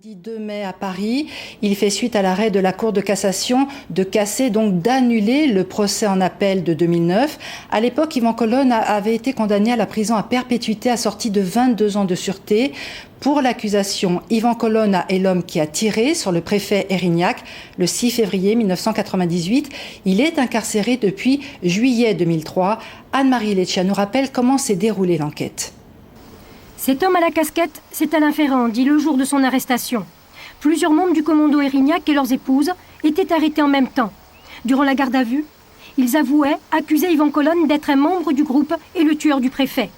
Jeudi 2 mai à Paris, il fait suite à l'arrêt de la Cour de cassation de casser, donc d'annuler le procès en appel de 2009. À l'époque, Yvan Colonne avait été condamné à la prison à perpétuité assortie de 22 ans de sûreté. Pour l'accusation, Yvan Colonne est l'homme qui a tiré sur le préfet Erignac le 6 février 1998. Il est incarcéré depuis juillet 2003. Anne-Marie Leccia nous rappelle comment s'est déroulée l'enquête. Cet homme à la casquette, c'est Alain Ferrand, dit le jour de son arrestation. Plusieurs membres du commando Erignac et leurs épouses étaient arrêtés en même temps. Durant la garde à vue, ils avouaient accuser Yvan Colonne d'être un membre du groupe et le tueur du préfet.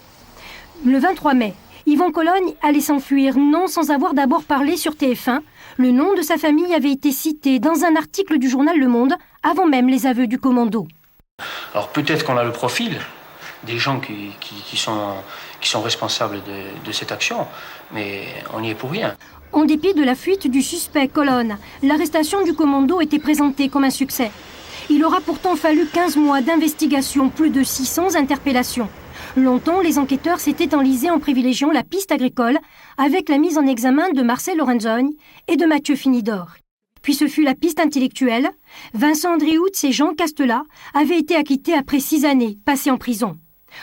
Le 23 mai, Yvan Colonne allait s'enfuir, non sans avoir d'abord parlé sur TF1. Le nom de sa famille avait été cité dans un article du journal Le Monde, avant même les aveux du commando. Alors peut-être qu'on a le profil des gens qui sont responsables de cette action, mais on n'y est pour rien. En dépit de la fuite du suspect Colonne, l'arrestation du commando était présentée comme un succès. Il aura pourtant fallu 15 mois d'investigation, plus de 600 interpellations. Longtemps, les enquêteurs s'étaient enlisés en privilégiant la piste agricole, avec la mise en examen de Marcel Lorenzogne et de Mathieu Finidor. Puis ce fut la piste intellectuelle. Vincent Andrioutz et Jean Castelat avaient été acquittés après 6 années passées en prison.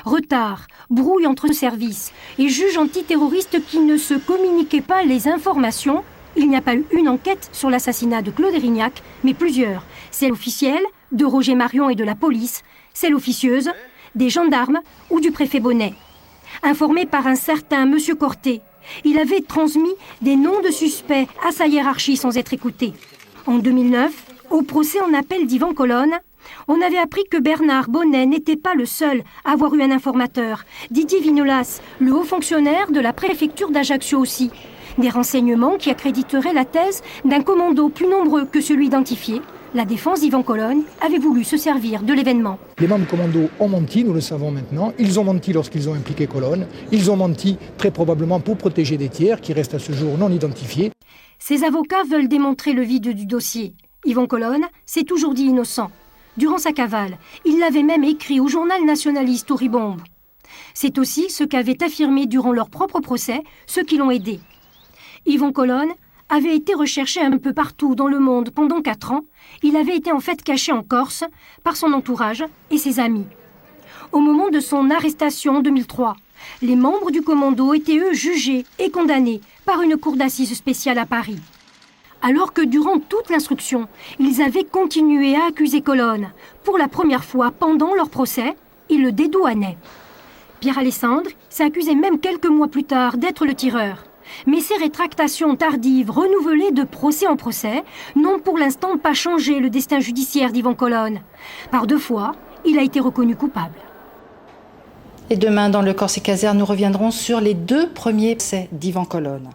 Retard, brouille entre services et juges antiterroristes qui ne se communiquaient pas les informations. Il n'y a pas eu une enquête sur l'assassinat de Claude Erignac, mais plusieurs. Celle officielle, de Roger Marion et de la police, celle officieuse, des gendarmes ou du préfet Bonnet. Informé par un certain Monsieur Corté, il avait transmis des noms de suspects à sa hiérarchie sans être écouté. En 2009, au procès en appel d'Yvan Colonne, on avait appris que Bernard Bonnet n'était pas le seul à avoir eu un informateur. Didier Vinolas, le haut fonctionnaire de la préfecture d'Ajaccio aussi. Des renseignements qui accréditeraient la thèse d'un commando plus nombreux que celui identifié. La défense d'Yvan Colonne avait voulu se servir de l'événement. Les membres du commando ont menti, nous le savons maintenant. Ils ont menti lorsqu'ils ont impliqué Colonne. Ils ont menti très probablement pour protéger des tiers qui restent à ce jour non identifiés. Ces avocats veulent démontrer le vide du dossier. Yvan Colonne s'est toujours dit innocent. Durant sa cavale, il l'avait même écrit au journal nationaliste Oribombe. C'est aussi ce qu'avaient affirmé durant leur propre procès ceux qui l'ont aidé. Yvan Colonne avait été recherché un peu partout dans le monde pendant 4 ans. Il avait été en fait caché en Corse par son entourage et ses amis. Au moment de son arrestation en 2003, les membres du commando étaient eux jugés et condamnés par une cour d'assises spéciale à Paris. Alors que durant toute l'instruction, ils avaient continué à accuser Colonne. Pour la première fois pendant leur procès, ils le dédouanaient. Pierre Alessandre s'est accusé même quelques mois plus tard d'être le tireur. Mais ces rétractations tardives, renouvelées de procès en procès, n'ont pour l'instant pas changé le destin judiciaire d'Yvan Colonne. Par 2 fois, il a été reconnu coupable. Et demain, dans le Corse et Caser, nous reviendrons sur les 2 premiers procès d'Yvan Colonne.